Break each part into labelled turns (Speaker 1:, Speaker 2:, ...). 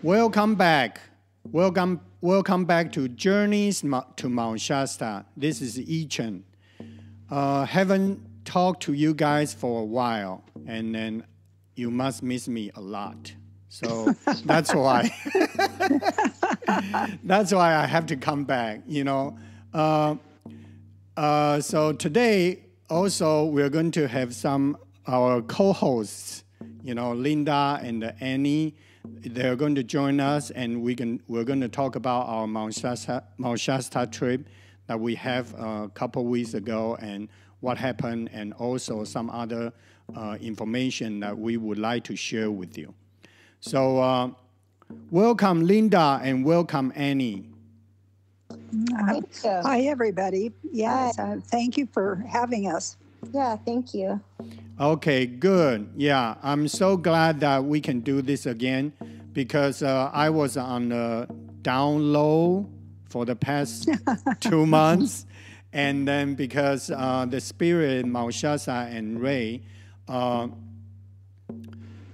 Speaker 1: Welcome back. Welcome back to Journeys to Mount Shasta. This is Yi-Chen. Haven't talked to you guys for a while, and then you must miss me a lot. So that's why. That's why I have to come back, you know. So today also we're going to have our co-hosts, you know, Linda and Annie. They're going to join us, and we're going to talk about our Mount Shasta trip that we have a couple weeks ago and what happened, and also some other information that we would like to share with you. So welcome, Linda, and welcome, Annie.
Speaker 2: Hi, everybody. Yes, thank you for having us.
Speaker 3: Yeah, thank you.
Speaker 1: Okay, good. Yeah, I'm so glad that we can do this again, because I was on the down low for the past 2 months. And then because the spirit, Mount Shasta and Ray,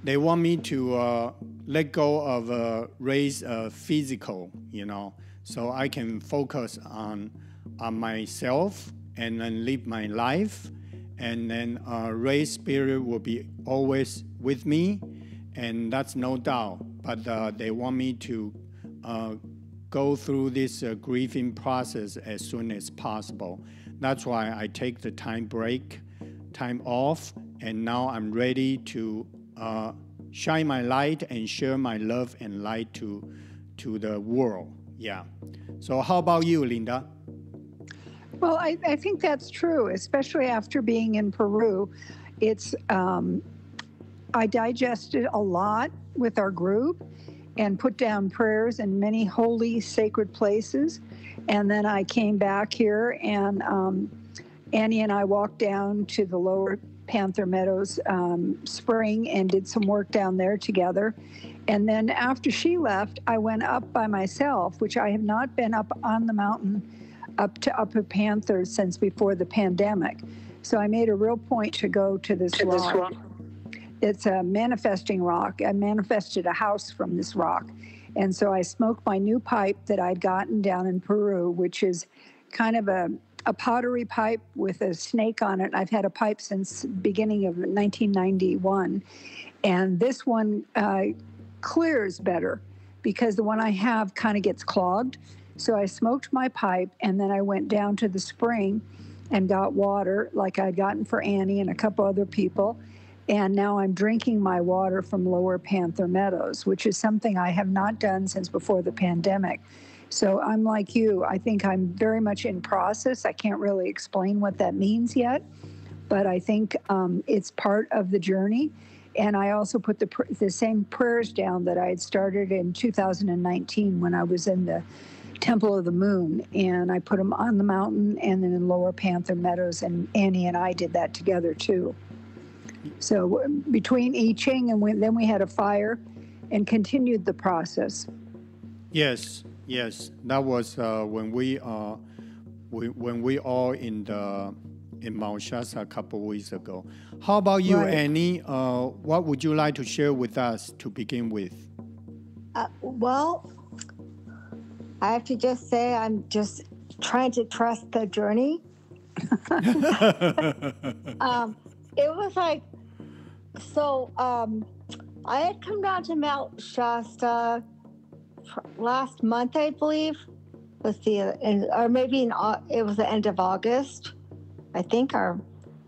Speaker 1: they want me to let go of Ray's physical, you know, so I can focus on myself and then live my life. And then Ray's spirit will be always with me, and that's no doubt. But they want me to go through this grieving process as soon as possible. That's why I take the time off, and now I'm ready to shine my light and share my love and light to the world. Yeah. So how about you, Linda?
Speaker 2: Well, I think that's true, especially after being in Peru. It's I digested a lot with our group and put down prayers in many holy, sacred places. And then I came back here, and Annie and I walked down to the Lower Panther Meadows spring and did some work down there together. And then after she left, I went up by myself, which I have not been up on the mountain up to Upper Panther since before the pandemic. So I made a real point to go to this rock. It's a manifesting rock. I manifested a house from this rock. And so I smoked my new pipe that I'd gotten down in Peru, which is kind of a pottery pipe with a snake on it. I've had a pipe since beginning of 1991. And this one clears better because the one I have kind of gets clogged. So I smoked my pipe, and then I went down to the spring and got water like I'd gotten for Annie and a couple other people. And now I'm drinking my water from Lower Panther Meadows, which is something I have not done since before the pandemic. So I'm like you. I think I'm very much in process. I can't really explain what that means yet, but I think it's part of the journey. And I also put the same prayers down that I had started in 2019 when I was in the Temple of the Moon, and I put them on the mountain and then in Lower Panther Meadows, and Annie and I did that together too. So between I Ching and then we had a fire and continued the process.
Speaker 1: Yes, that was when we all in Mount Shasta a couple of weeks ago. How about you, right. Annie? What would you like to share with us to begin with?
Speaker 3: Well, I have to just say I'm just trying to trust the journey. It was like, so I had come down to Mount Shasta last month, I believe, or maybe it was the end of August. I think our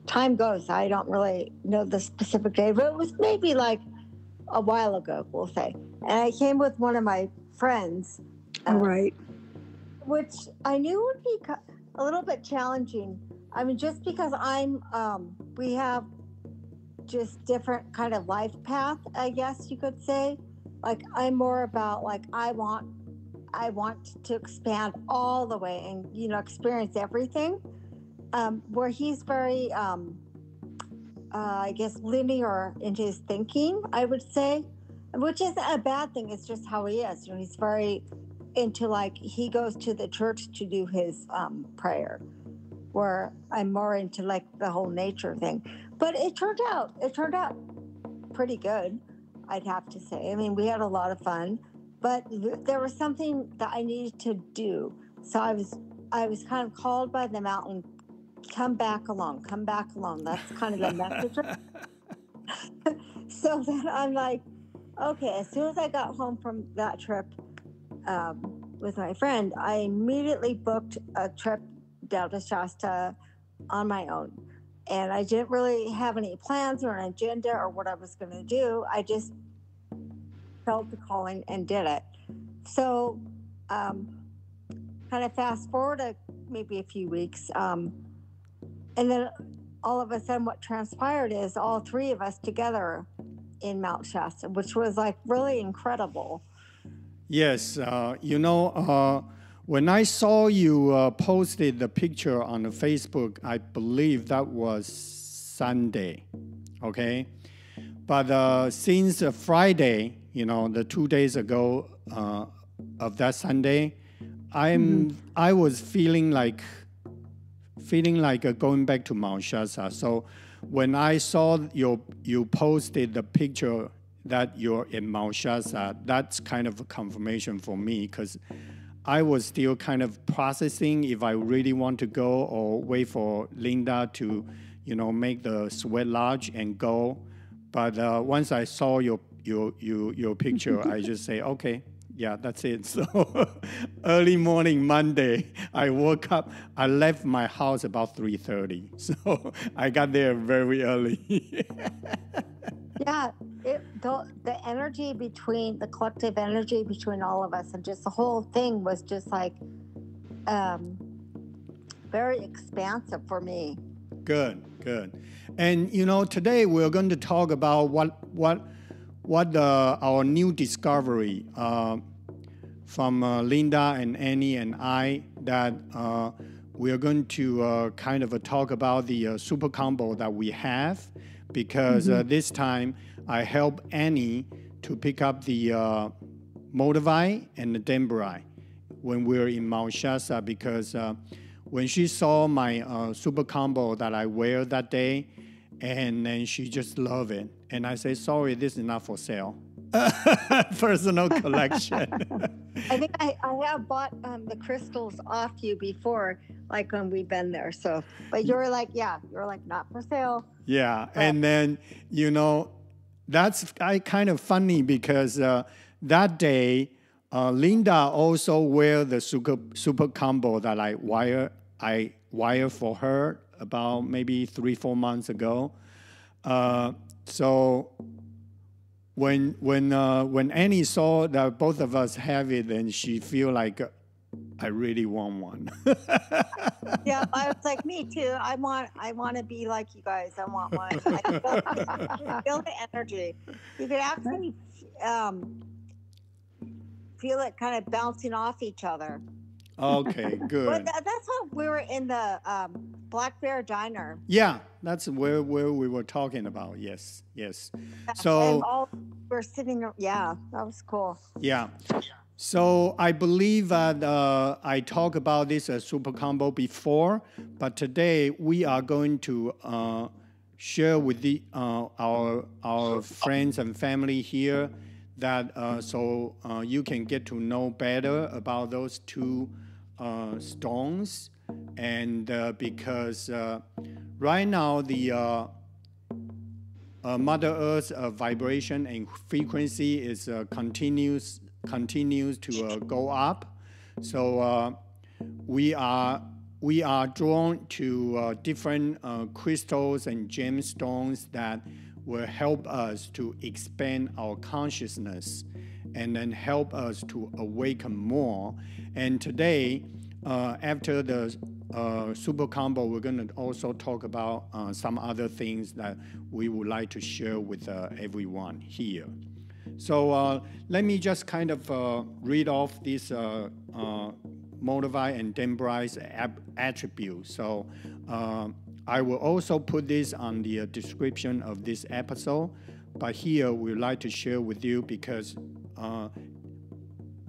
Speaker 3: time goes. I don't really know the specific day, but it was maybe like a while ago, we'll say. And I came with one of my friends.
Speaker 2: Right.
Speaker 3: Which I knew would be a little bit challenging. I mean, just because we have just different kind of life path, I guess you could say. Like I'm more about like I want to expand all the way and experience everything. Where he's very I guess linear in his thinking, I would say, which isn't a bad thing. It's just how he is. He's very into like he goes to the church to do his prayer, where I'm more into like the whole nature thing. But it turned out pretty good, I'd have to say. I mean, we had a lot of fun, but there was something that I needed to do. So I was kind of called by the mountain, come back along. That's kind of the message. So then I'm like, okay, as soon as I got home from that trip with my friend, I immediately booked a trip down to Shasta on my own. And I didn't really have any plans or an agenda or what I was going to do. I just felt the calling and did it. So kind of fast forward maybe a few weeks. And then all of a sudden what transpired is all three of us together in Mt Shasta, which was like really incredible.
Speaker 1: Yes, when I saw you posted the picture on the Facebook, I believe that was Sunday, okay? But since Friday, the 2 days ago of that Sunday, I was feeling like going back to Mt Shasta. So when I saw you posted the picture that you're in Mt Shasta, that's kind of a confirmation for me, because I was still kind of processing if I really want to go or wait for Linda to, make the sweat lodge and go. But once I saw your picture, I just say, okay, yeah, that's it. So early morning Monday, I woke up. I left my house about 3:30, so I got there very early.
Speaker 3: Yeah, the energy between the collective energy between all of us, and just the whole thing was just like very expansive for me. Good.
Speaker 1: And today we're going to talk about what our new discovery from Linda and Annie and I, that we are going to kind of talk about the super combo that we have, because this time I help Annie to pick up the Moldavite and the Danburite when we were in Mt Shasta, because when she saw my super combo that I wear that day, and then she just loved it. And I say, sorry, this is not for sale. Personal collection.
Speaker 3: I think I have bought the crystals off you before, like when we've been there. So, but you're like, not for sale.
Speaker 1: Yeah, but, and then, that's kind of funny, because that day, Linda also wear the super combo that I wire for her about maybe 3-4 months ago. So when Annie saw that both of us have it, then she feel like I really want one.
Speaker 3: Yeah, I was like, me too. I want to be like you guys. I want one. I feel the energy. You could actually feel it kind of bouncing off each other.
Speaker 1: Okay, good.
Speaker 3: But that's how we were in the Black Bear Diner.
Speaker 1: Yeah, that's where we were talking about. Yes. So
Speaker 3: we're sitting. Yeah, that was cool.
Speaker 1: Yeah. So I believe that I talked about this super combo before, but today we are going to share with our friends and family here, that so you can get to know better about those two stones, and because right now the Mother Earth's vibration and frequency is continues to go up. So we are drawn to different crystals and gemstones that will help us to expand our consciousness and then help us to awaken more. And today, after the super combo, we're going to also talk about some other things that we would like to share with everyone here. So let me just kind of read off these Moldavite and Danburite's attributes. So I will also put this on the description of this episode, but here we'd like to share with you because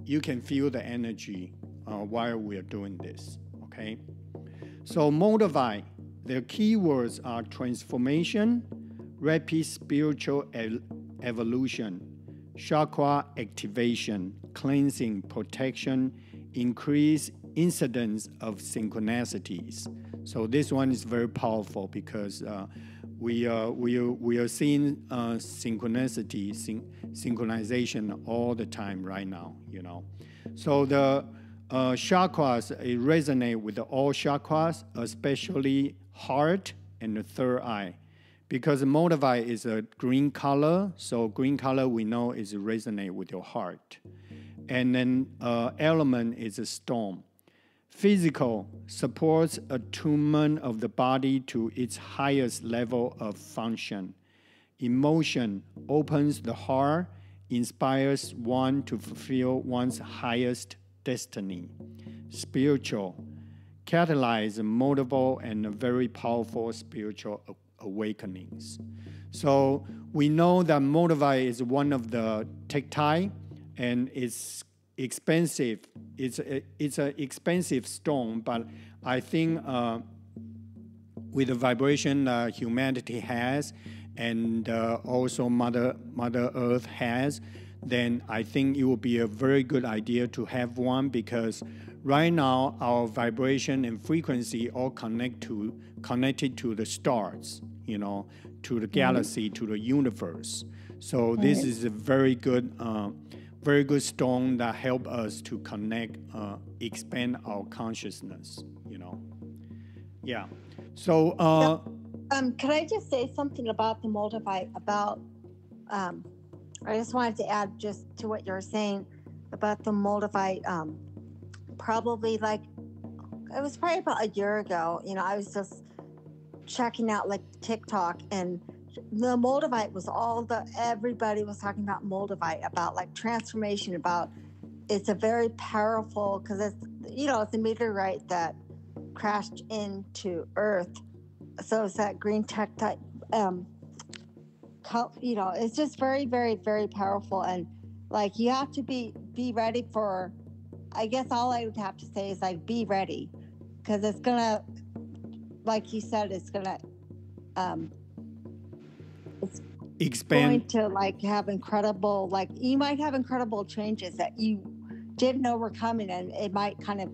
Speaker 1: you can feel the energy while we are doing this, okay? So Moldavite, their keywords are transformation, rapid spiritual evolution, chakra activation, cleansing, protection, increase incidence of synchronicities. So this one is very powerful because we are seeing synchronization all the time right now, you know. So the chakras resonate with all chakras, especially heart and the third eye. Because Moldavite is a green color, so green color we know is resonate with your heart. And then element is a stone. Physical supports attunement of the body to its highest level of function. Emotion opens the heart, inspires one to fulfill one's highest destiny. Spiritual catalyze multiple and very powerful spiritual awakenings. So we know that Moldavite is one of the Tektite, and it's expensive. It's an expensive stone, but I think with the vibration humanity has, and also Mother Earth has, then I think it will be a very good idea to have one, because right now our vibration and frequency all connected to the stars, you know, to the galaxy, to the universe. So this is a very good stone that help us to connect, expand our consciousness, you know. Yeah. So
Speaker 3: can I just say something about the Moldavite? About I just wanted to add just to what you're saying about the Moldavite. Probably like it was probably about a year ago. You know, I was just checking out like TikTok, and the Moldavite was everybody was talking about Moldavite, about like transformation, about it's a very powerful, because it's, you know, it's a meteorite that crashed into Earth. So it's that green Tektite, you know, it's just very, very, very powerful. And like, you have to be ready for, I guess all I would have to say is like, be ready, because it's gonna, like you said, it's gonna, it's
Speaker 1: expand,
Speaker 3: going to like have incredible, like you might have incredible changes that you didn't know were coming, and it might kind of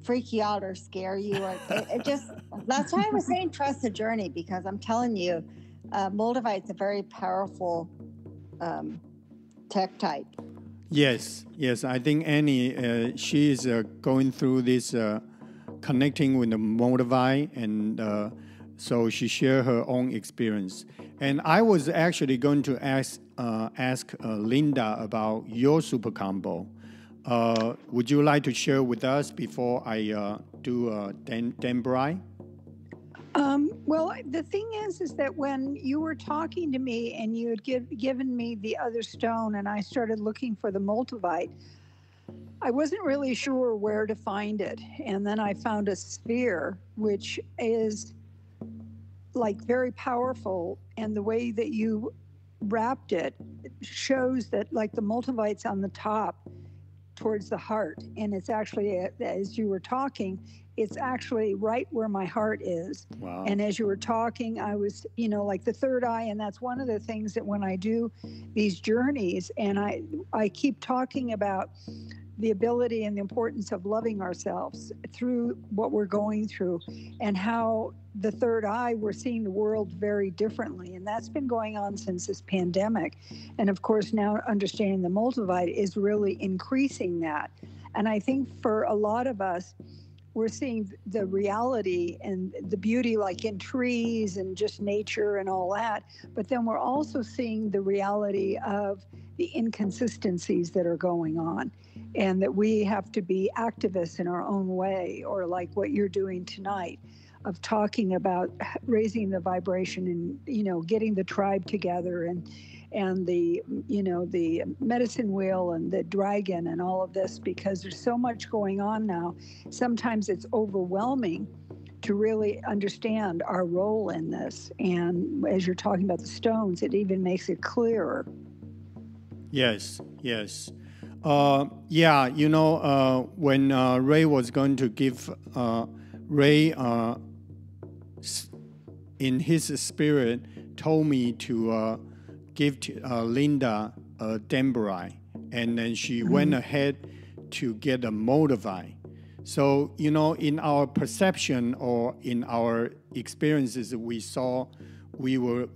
Speaker 3: freak you out or scare you, or it just, that's why I was saying trust the journey, because I'm telling you, Moldavite's a very powerful Tektite.
Speaker 1: Yes, I think Annie, she is going through this connecting with the Moldavite, and so she shared her own experience. And I was actually going to ask Linda about your super combo. Would you like to share with us before I do Danburite?
Speaker 2: Well, the thing is that when you were talking to me and you had given me the other stone, and I started looking for the Moldavite, I wasn't really sure where to find it. And then I found a sphere, which is like very powerful, and the way that you wrapped it shows that like the Moldavite's on the top towards the heart, and it's actually, as you were talking, it's actually right where my heart is.
Speaker 1: Wow.
Speaker 2: And as you were talking, I was, you know, like the third eye, and that's one of the things that when I do these journeys, and I keep talking about the ability and the importance of loving ourselves through what we're going through, and how the third eye, we're seeing the world very differently. And that's been going on since this pandemic. And of course, now understanding the Moldavite is really increasing that. And I think for a lot of us, we're seeing the reality and the beauty like in trees and just nature and all that. But then we're also seeing the reality of the inconsistencies that are going on, and that we have to be activists in our own way, or like what you're doing tonight, of talking about raising the vibration and, you know, getting the tribe together, and the, you know, the medicine wheel and the dragon and all of this, because there's so much going on now. Sometimes it's overwhelming to really understand our role in this. And as you're talking about the stones, it even makes it clearer.
Speaker 1: Yes. Yeah, you know, when Ray was going to give, Ray in his spirit told me to give to, Linda Danburite, and then she went ahead to get a Moldavite. So, you know, in our perception or in our experiences, we would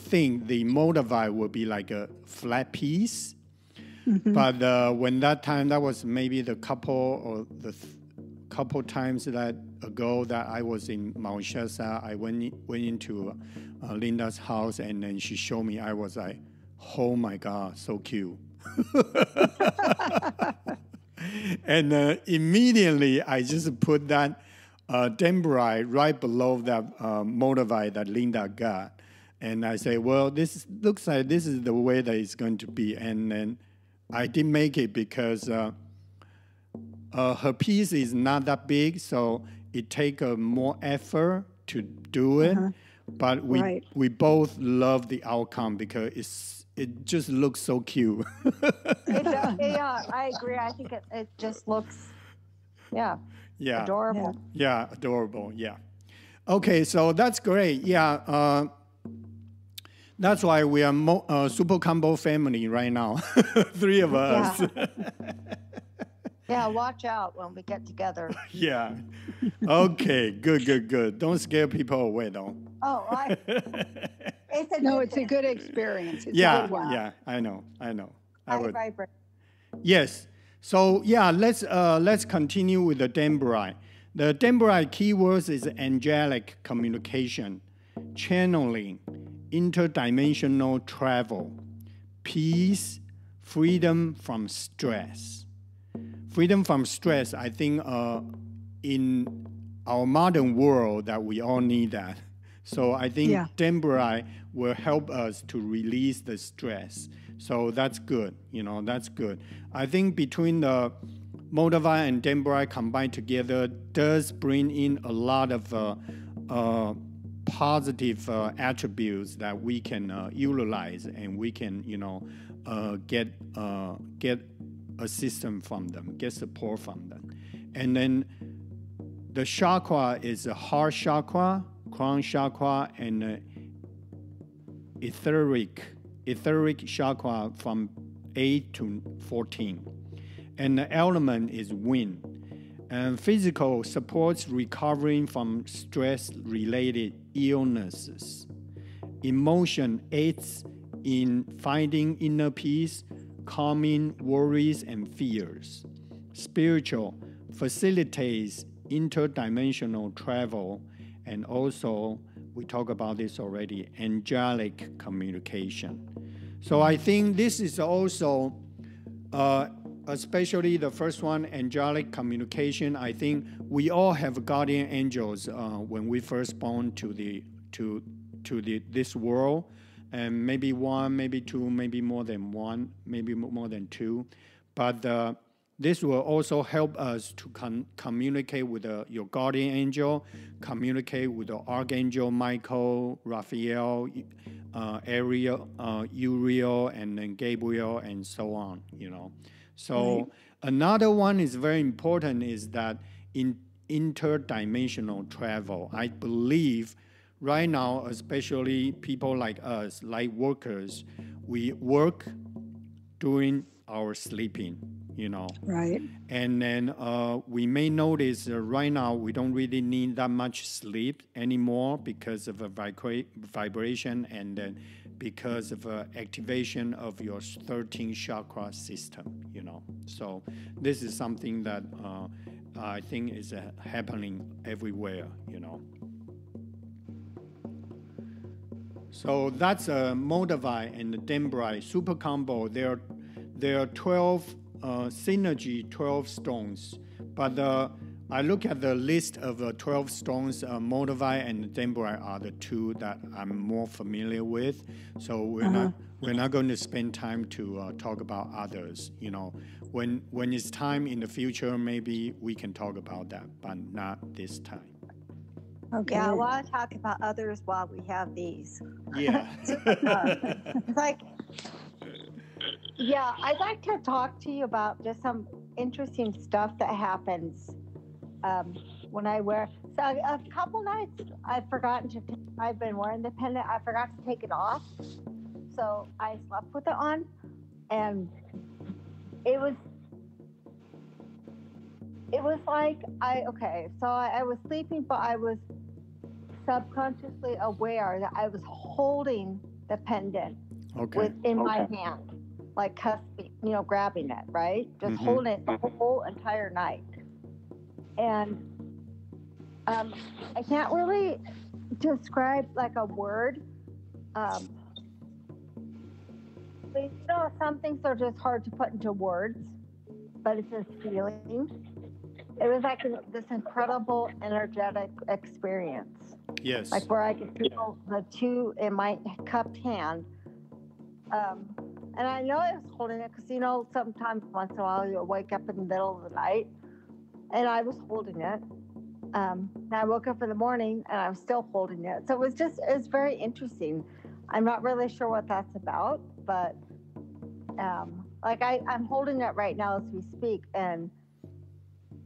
Speaker 1: think the Moldavite would be like a flat piece. But when that was maybe the couple times ago that I was in Mt Shasta, I went into Linda's house, and then she showed me. I was like, oh my God, so cute. And immediately I just put that Danburite right below that Moldavite that Linda got. And I say, well, this looks like this is the way that it's going to be. And then I didn't make it because her piece is not that big, so it takes more effort to do it. But we both love the outcome because it just looks so cute.
Speaker 4: Yeah, I agree. I think it just looks, adorable.
Speaker 1: Yeah, adorable. Yeah. Okay, so that's great. Yeah. That's why we are super combo family right now. 3 of us.
Speaker 4: Yeah, watch out when we get together.
Speaker 1: Yeah. Okay, good. Don't scare people away, though.
Speaker 4: Oh,
Speaker 2: it's a good experience. It's
Speaker 1: yeah,
Speaker 2: a good one.
Speaker 1: Yeah, I know.
Speaker 4: I would.
Speaker 1: Yes. So yeah, let's continue with the Danburite. The Danburite keywords is angelic communication, channeling, interdimensional travel, peace, freedom from stress. Freedom from stress, I think in our modern world that we all need that. So I think Danburite will help us to release the stress. So that's good, that's good. I think between the Moldavite and Danburite combined together does bring in a lot of positive attributes that we can utilize, and we can, get assistance from them, get support from them. And then the chakra is a heart chakra, crown chakra, and etheric chakra from 8 to 14. And the element is wind. And physical supports recovering from stress-related illnesses. Emotion aids in finding inner peace, calming worries and fears. Spiritual facilitates interdimensional travel, and also, we talked about this already, angelic communication. So I think this is also, especially the first one, angelic communication. I think we all have guardian angels when we first born to this world, and maybe 1, maybe 2, maybe more than 1, maybe more than 2. But this will also help us to communicate with your guardian angel, communicate with the archangel Michael, Raphael, Ariel, Uriel, and then Gabriel, and so on. So another one is very important is that in interdimensional travel. I believe right now, especially people like us, like workers, we work during our sleeping,
Speaker 2: Right.
Speaker 1: And then we may notice right now we don't really need that much sleep anymore because of a vibration and then because of activation of your 13 chakra system, So this is something that I think is happening everywhere, So that's a Moldavite and the Danburite super combo. There are 12 synergy 12 stones, but I look at the list of 12 stones. Moldavite and Danburite are the 2 that I'm more familiar with. So we're not going to spend time to talk about others. When it's time in the future, maybe we can talk about that, but not this time.
Speaker 4: Okay. Yeah, I want to talk about others while we have these.
Speaker 1: Yeah.
Speaker 4: I'd like to talk to you about just some interesting stuff that happens when I wear. So a couple nights I've been wearing the pendant. I forgot to take it off. So so I slept with it on, and it was like I was sleeping, but I was subconsciously aware that I was holding the pendant within my hand, like cusping, grabbing it, right? Just holding it the whole entire night. And I can't really describe like a word. But, some things are just hard to put into words, but it's this feeling. It was like this incredible energetic experience.
Speaker 1: Yes.
Speaker 4: Like where I could feel the two in my cupped hand. And I know I was holding it because, sometimes once in a while you'll wake up in the middle of the night, and I was holding it. And I woke up in the morning and I was still holding it. So it's very interesting. I'm not really sure what that's about, but I'm holding it right now as we speak. And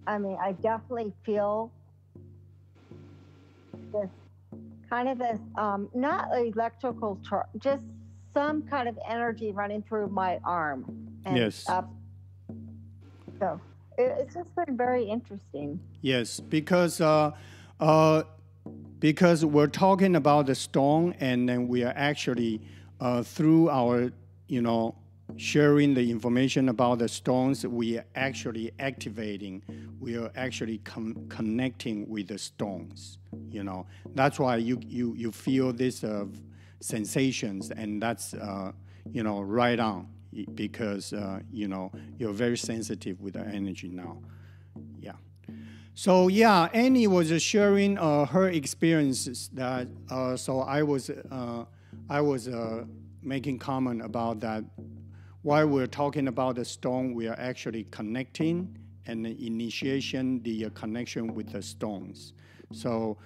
Speaker 4: I mean, I definitely feel this kind of not electrical charge, just some kind of energy running through my arm and
Speaker 1: yes.
Speaker 4: up. So it's just been very interesting.
Speaker 1: Yes, because we're talking about the stone, and then we are actually through our sharing the information about the stones, we are actually activating, we are actually connecting with the stones. That's why you feel this sensations, and that's right on, because you're very sensitive with the energy now. Yeah. So yeah, Annie was sharing her experiences that. So I was making comment about that. While we're talking about the stone, we are actually connecting and initiation the connection with the stones. So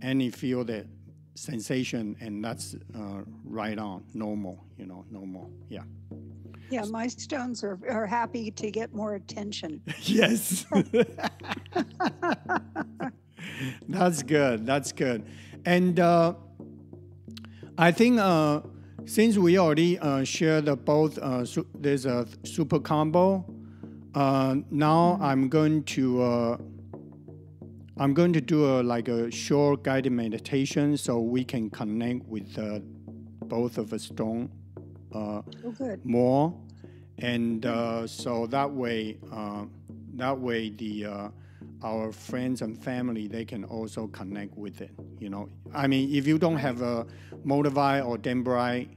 Speaker 1: Annie feel the sensation, and that's right on, normal, normal. Yeah.
Speaker 2: Yeah, my stones are happy to get more attention.
Speaker 1: Yes. That's good. That's good. And I think since we already shared both, there's a super combo. Now I'm going to do a short guided meditation so we can connect with both of the stone more, and so that way our friends and family, they can also connect with it. I mean, if you don't have a Moldavite or Danburite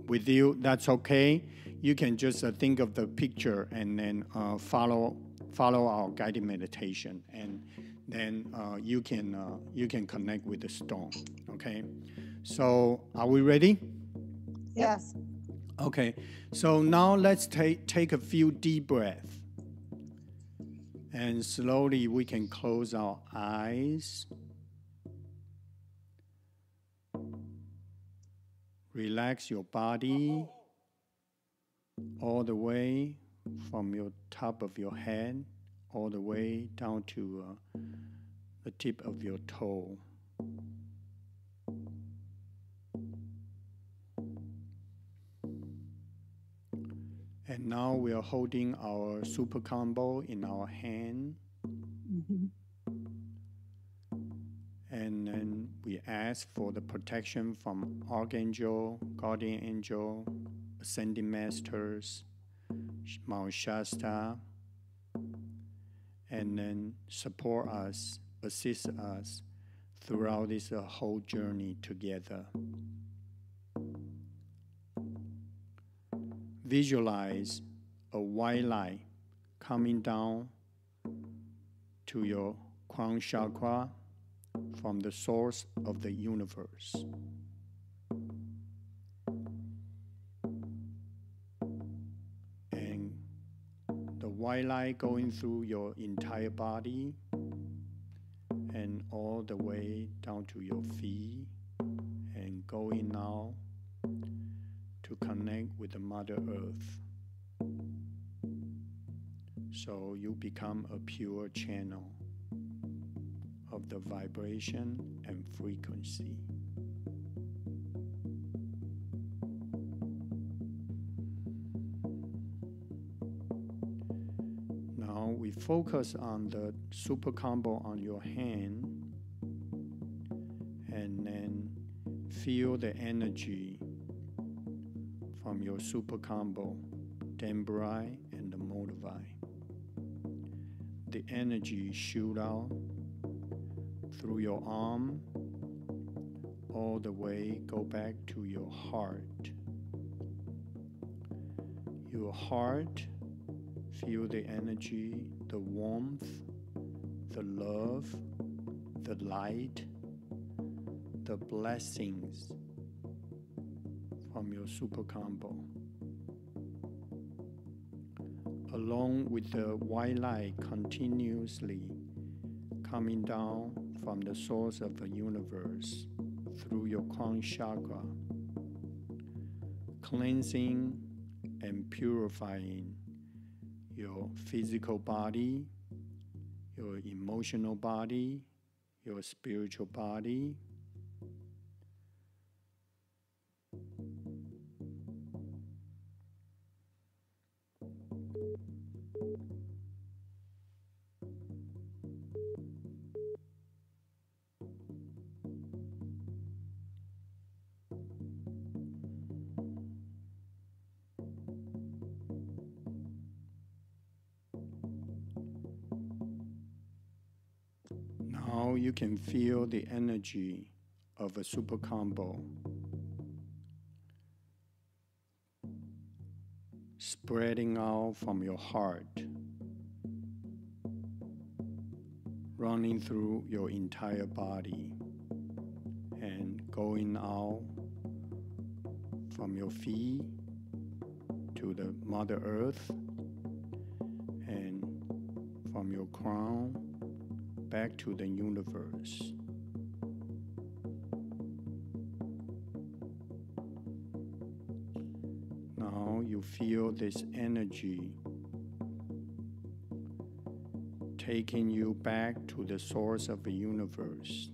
Speaker 1: with you, that's okay. You can just think of the picture and then follow our guided meditation, and then you can connect with the stone. Okay, so are we ready?
Speaker 4: Yes.
Speaker 1: Okay, so now let's take a few deep breaths. And slowly we can close our eyes. Relax your body all the way from your top of your head all the way down to the tip of your toe. And now we are holding our super combo in our hand.
Speaker 2: Mm-hmm.
Speaker 1: And then we ask for the protection from Archangel, Guardian Angel, Ascending Masters, Mt Shasta, and then support us, assist us throughout this whole journey together. Visualize a white light coming down to your crown chakra from the source of the universe. And the white light going through your entire body and all the way down to your feet, and going now to connect with the Mother Earth. So you become a pure channel of the vibration and frequency. we focus on the super combo on your hand, and then feel the energy from your super combo, Danburite and the Moldavite. The energy shoot out through your arm, all the way go back to your heart. Your heart, feel the energy, the warmth, the love, the light, the blessings from your super combo. Along with the white light continuously coming down from the source of the universe through your crown chakra, cleansing and purifying your physical body, your emotional body, your spiritual body. Now you can feel the energy of a super combo spreading out from your heart, running through your entire body and going out from your feet to the Mother Earth, and from your crown back to the universe. Now you feel this energy taking you back to the source of the universe.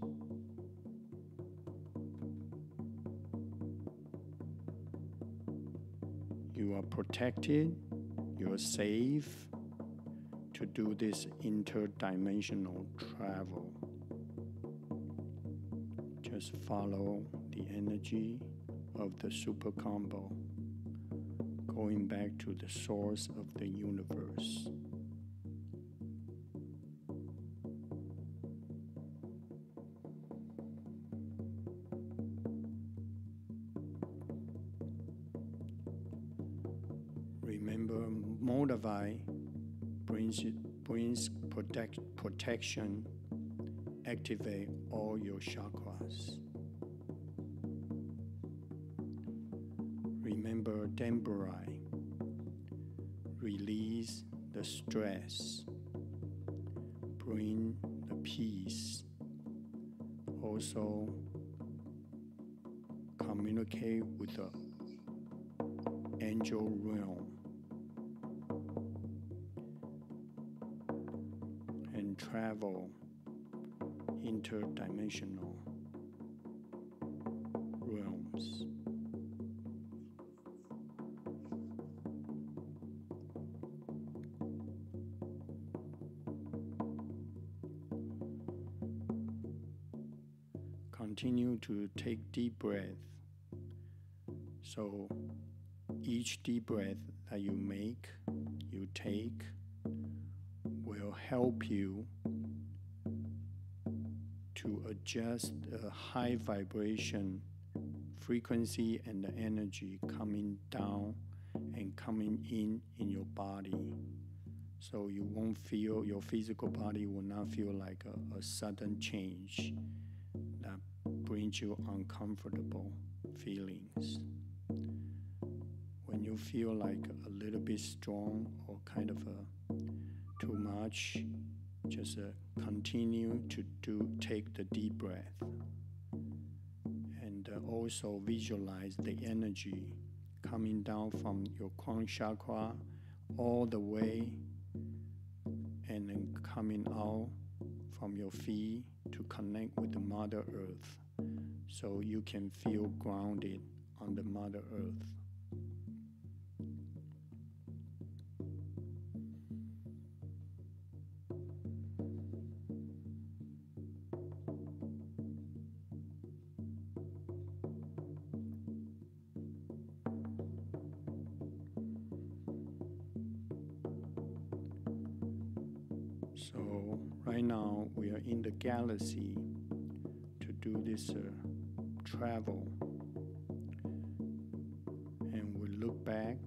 Speaker 1: You are protected, you are safe to do this interdimensional travel. Just follow the energy of the super combo, going back to the source of the universe. Remember, Moldavite brings protection, activate all your chakras. Remember, Danburite, release the stress, bring the peace. Also, communicate with the angel realm and travel interdimensional realms. Continue to take deep breath. So each deep breath that you take will help you to adjust the high vibration frequency and the energy coming down and coming in your body. So you won't feel, your physical body will not feel like a sudden change that brings you uncomfortable feelings. When you feel like a little bit strong or kind of too much, just continue to take the deep breath, and also visualize the energy coming down from your crown chakra all the way, and then coming out from your feet to connect with the Mother Earth, so you can feel grounded on the Mother Earth. So right now we are in the galaxy to do this travel, and we look back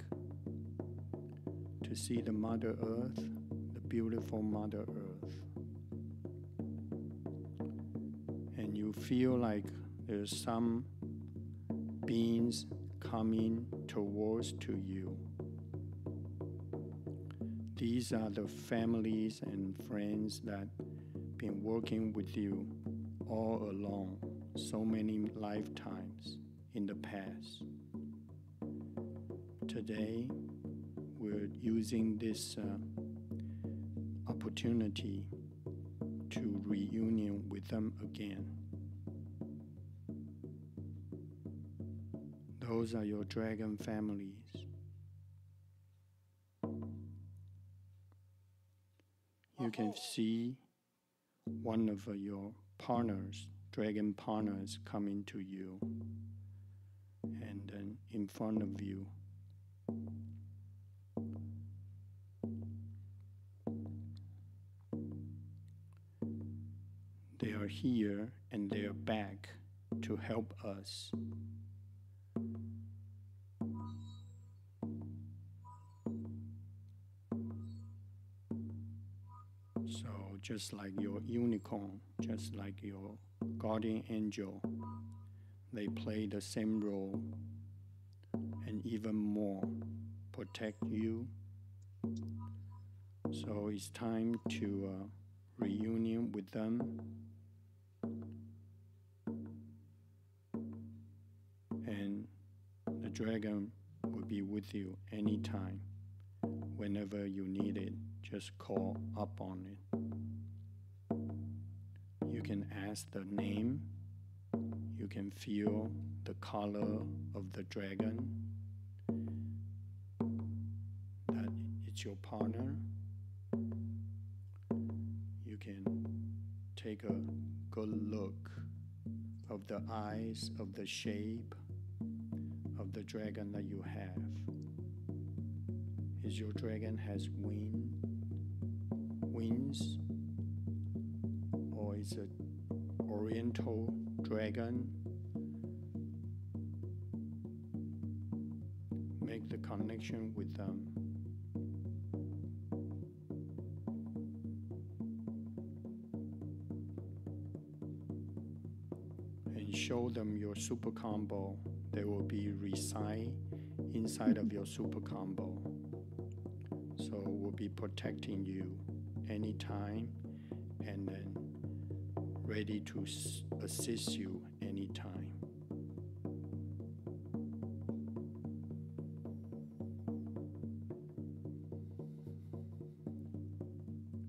Speaker 1: to see the Mother Earth, the beautiful Mother Earth, and you feel like there's some beings coming towards to you. These are the families and friends that been working with you all along, so many lifetimes in the past. Today, we're using this opportunity to reunion with them again. Those are your dragon families. You can see one of your partners, dragon partners, coming to you, and then in front of you. They are here and they are back to help us. So just like your unicorn, just like your guardian angel, they play the same role and even more, protect you. So it's time to reunion with them. And the dragon will be with you anytime, whenever you need it. Just call up on it. You can ask the name. You can feel the color of the dragon, that it's your partner. You can take a good look of the eyes, of the shape of the dragon that you have. Is your dragon has wings, or is it oriental dragon? Make the connection with them. And show them your super combo. They will be reside inside of your super combo. So we'll be protecting you anytime and then ready to assist you anytime.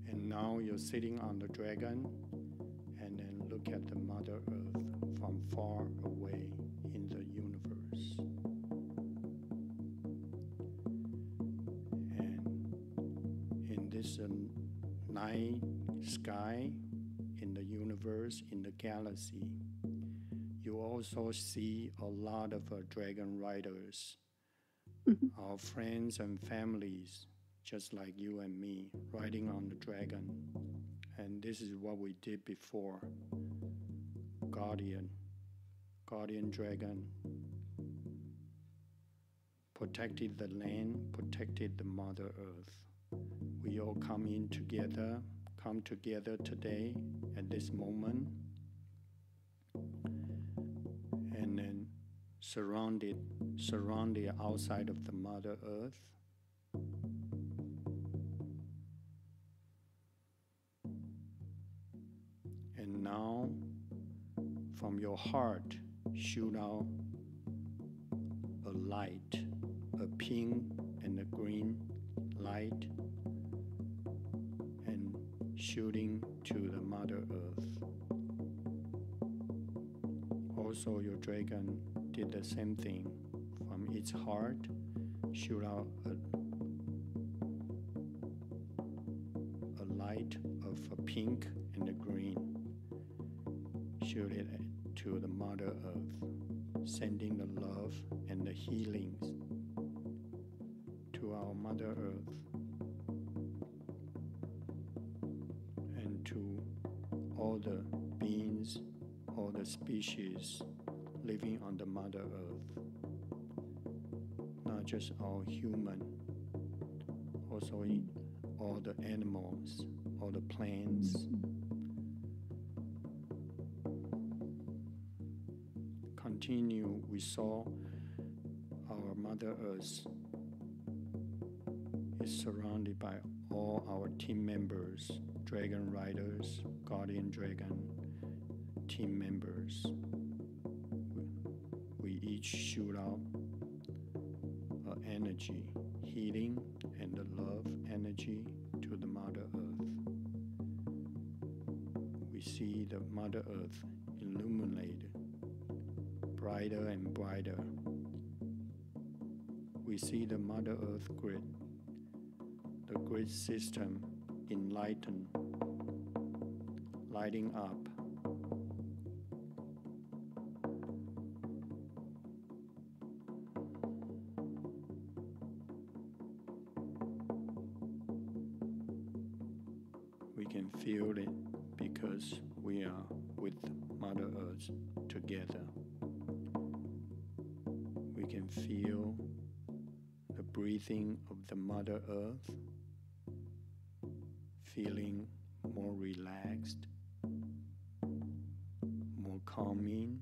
Speaker 1: And now you're sitting on the dragon and then look at the Mother Earth from far away in the universe. This night sky in the universe, in the galaxy, you also see a lot of dragon riders, our friends and families, just like you and me, riding on the dragon. And this is what we did before. Guardian dragon, protected the land, protected the Mother Earth. We all come together today at this moment, and then surrounded outside of the Mother Earth. And now, from your heart, shoot out a light, a pink and a green light, and shooting to the Mother Earth. Also, your dragon did the same thing. From its heart, shoot out a light of a pink and a green. Shoot it to the Mother Earth, sending the love and the healings to our Mother Earth. all the beings, all the species living on the Mother Earth, not just all human, also all the animals, all the plants. Continue, we saw our Mother Earth is surrounded by all our team members, dragon riders, guardian dragon team members. We each shoot out energy, healing and the love energy to the Mother Earth. We see the Mother Earth illuminated brighter and brighter. We see the Mother Earth grid, the grid system enlightened, lighting up. We can feel it because we are with Mother Earth together. We can feel the breathing of the Mother Earth, feeling more relaxed, more calming.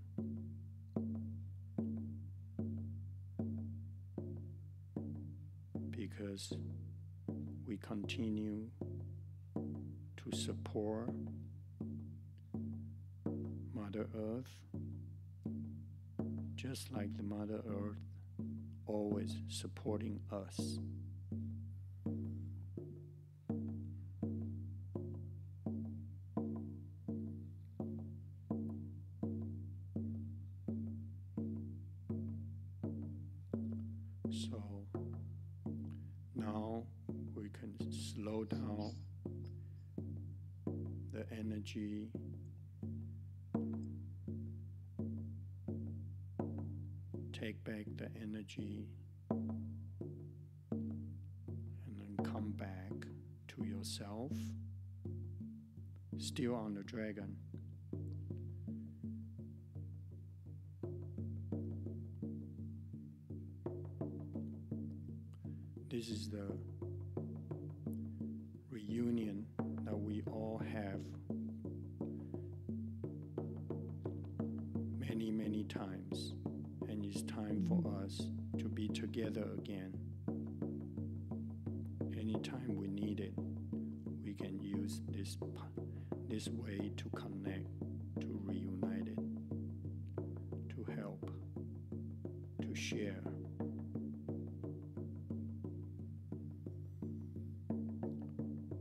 Speaker 1: Because we continue to support Mother Earth, just like the Mother Earth always supporting us. So now we can slow down the energy, take back the energy, and then come back to yourself, still on the dragon. This is the reunion that we all have many, many times, and it's time for us to be together again. Anytime we need it, we can use this way to connect, to reunite it, to help, to share.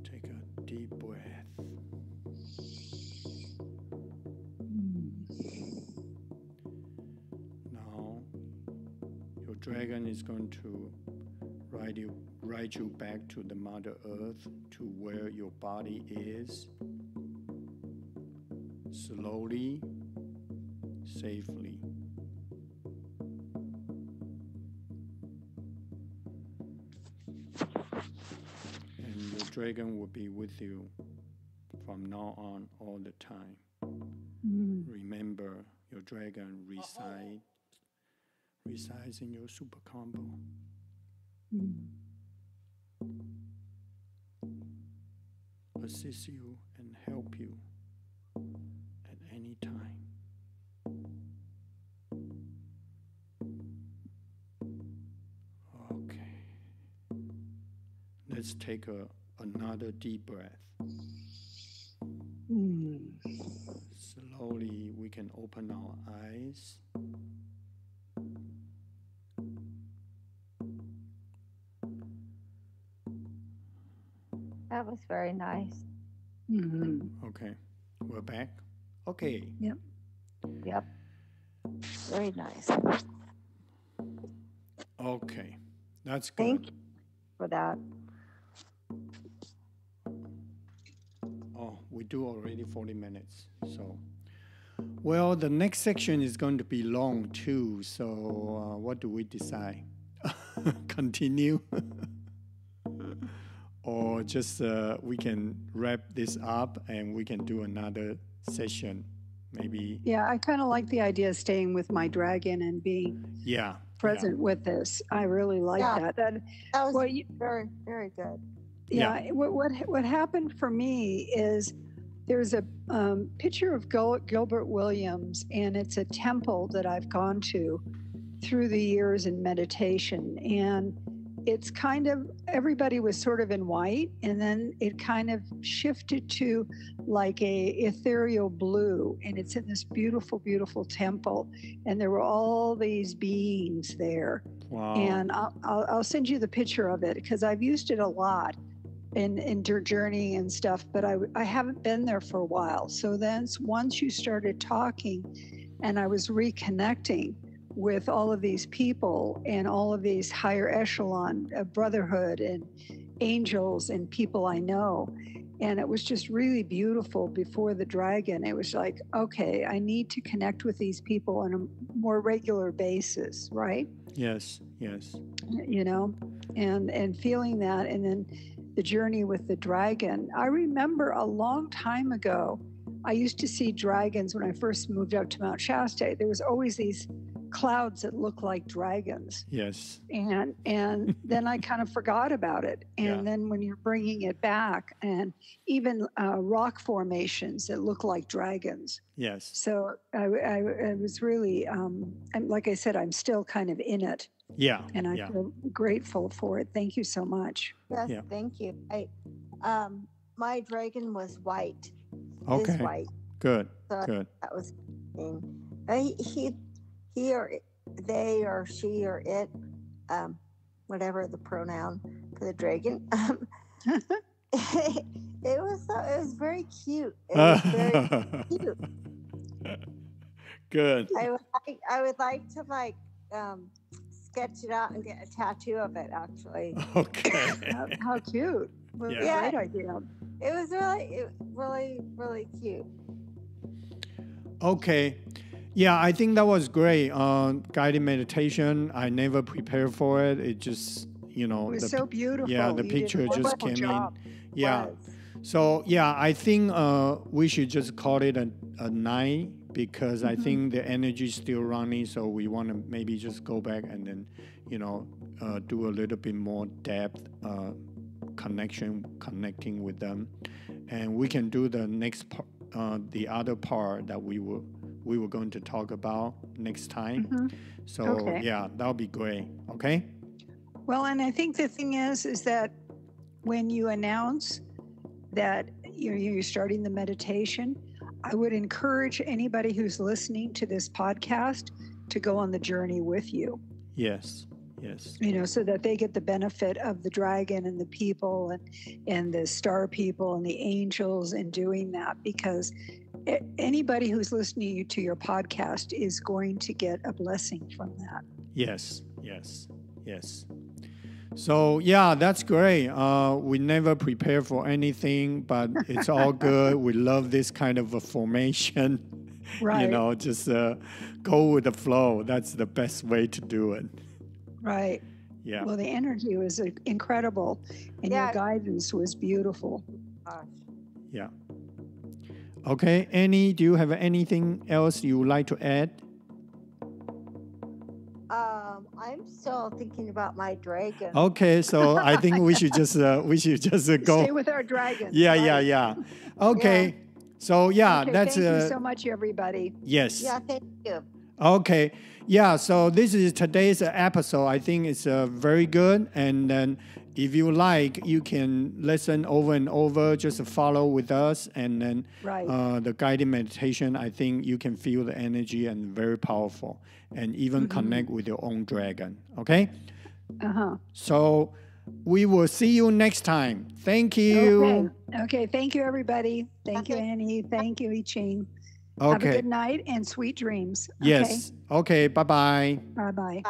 Speaker 1: Take a deep breath. Now, your dragon is going to ride you back to the Mother Earth, to where your body is, slowly, safely. And your dragon will be with you from now on all the time. Remember, your dragon resides in your super combo. Assist you and help you at any time. Okay. Let's take another deep breath. Slowly we can open our eyes.
Speaker 4: That was very nice.
Speaker 1: Okay, we're back. Okay.
Speaker 4: Yep. Very nice.
Speaker 1: Okay, that's good.
Speaker 4: Thank you for that.
Speaker 1: Oh, we do already 40 minutes. So, well, the next section is going to be long too. So, what do we decide? Continue? Or just we can wrap this up and we can do another session. Maybe.
Speaker 2: Yeah, I kind of like the idea of staying with my dragon and being present with this. I really like that. That
Speaker 3: was very, very good.
Speaker 2: Yeah. What happened for me is there's a picture of Gilbert Williams, and it's a temple that I've gone to through the years in meditation. And it's kind of, everybody was sort of in white, and then it kind of shifted to like a ethereal blue, and it's in this beautiful, beautiful temple, and there were all these beings there.
Speaker 1: Wow.
Speaker 2: And I'll send you the picture of it, because I've used it a lot in journey and stuff, but I haven't been there for a while. So then once you started talking and I was reconnecting with all of these people and all of these higher echelon of brotherhood and angels and people I know. And it was just really beautiful before the dragon. It was like, okay, I need to connect with these people on a more regular basis, right?
Speaker 1: Yes, yes.
Speaker 2: You know, and feeling that, and then the journey with the dragon. I remember a long time ago, I used to see dragons when I first moved up to Mount Shasta. There was always these clouds that look like dragons.
Speaker 1: Yes.
Speaker 2: And then I kind of forgot about it. And then when you're bringing it back, and even rock formations that look like dragons.
Speaker 1: Yes.
Speaker 2: So I was really, and like I said, I'm still kind of in it.
Speaker 1: Yeah.
Speaker 2: And I feel grateful for it. Thank you so much.
Speaker 3: Yes, thank you. My dragon was white.
Speaker 1: Okay.
Speaker 3: Is white.
Speaker 1: Good.
Speaker 3: So
Speaker 1: good.
Speaker 3: That was he or they or she or it, whatever the pronoun for the dragon. It was very cute. It was very cute.
Speaker 1: Good.
Speaker 3: I would like to sketch it out and get a tattoo of it, actually.
Speaker 1: Okay.
Speaker 2: How cute. Well,
Speaker 3: yeah.
Speaker 2: Great idea.
Speaker 3: It was really cute.
Speaker 1: Okay. Yeah, I think that was great. Guided meditation, I never prepared for it. It just, you know.
Speaker 2: It was so beautiful.
Speaker 1: Yeah, the
Speaker 2: You
Speaker 1: picture
Speaker 2: did a
Speaker 1: just came
Speaker 2: job.
Speaker 1: in. Yeah. So, yeah, I think we should just call it a night, because I think the energy is still running. So we want to maybe just go back and then, you know, do a little bit more depth connecting with them. And we can do the next part, the other part that we were going to talk about next time. So yeah, that'll be great. Okay.
Speaker 2: Well, and I think the thing is that when you announce that you're starting the meditation, I would encourage anybody who's listening to this podcast to go on the journey with you.
Speaker 1: Yes. Yes.
Speaker 2: You know, so that they get the benefit of the dragon and the people and the star people and the angels in doing that, because anybody who's listening to your podcast is going to get a blessing from that.
Speaker 1: Yes, yes, yes. So yeah, that's great. We never prepare for anything, but it's all good. We love this kind of a formation.
Speaker 2: Right.
Speaker 1: You know, just go with the flow. That's the best way to do it.
Speaker 2: Right.
Speaker 1: Yeah.
Speaker 2: Well, the energy was incredible, and your guidance was beautiful.
Speaker 1: Yeah. Okay, Annie, do you have anything else you would like to add?
Speaker 3: I'm still thinking about my dragon.
Speaker 1: Okay, so I think we should just go.
Speaker 2: Stay with our dragon.
Speaker 1: Yeah, yeah. Okay, so that's.
Speaker 2: Thank you so much, everybody.
Speaker 1: Yes.
Speaker 3: Yeah, thank you.
Speaker 1: Okay, yeah. So this is today's episode. I think it's very good, and then if you like, you can listen over and over. Just follow with us, and then the guided meditation. I think you can feel the energy and very powerful, and even connect with your own dragon. Okay. So we will see you next time. Thank you.
Speaker 2: Okay. Thank you, everybody. Thank you, Annie. Thank you, I Ching.
Speaker 1: Okay.
Speaker 2: Have a good night and sweet dreams.
Speaker 1: Yes. Okay. Bye-bye.
Speaker 2: Bye-bye.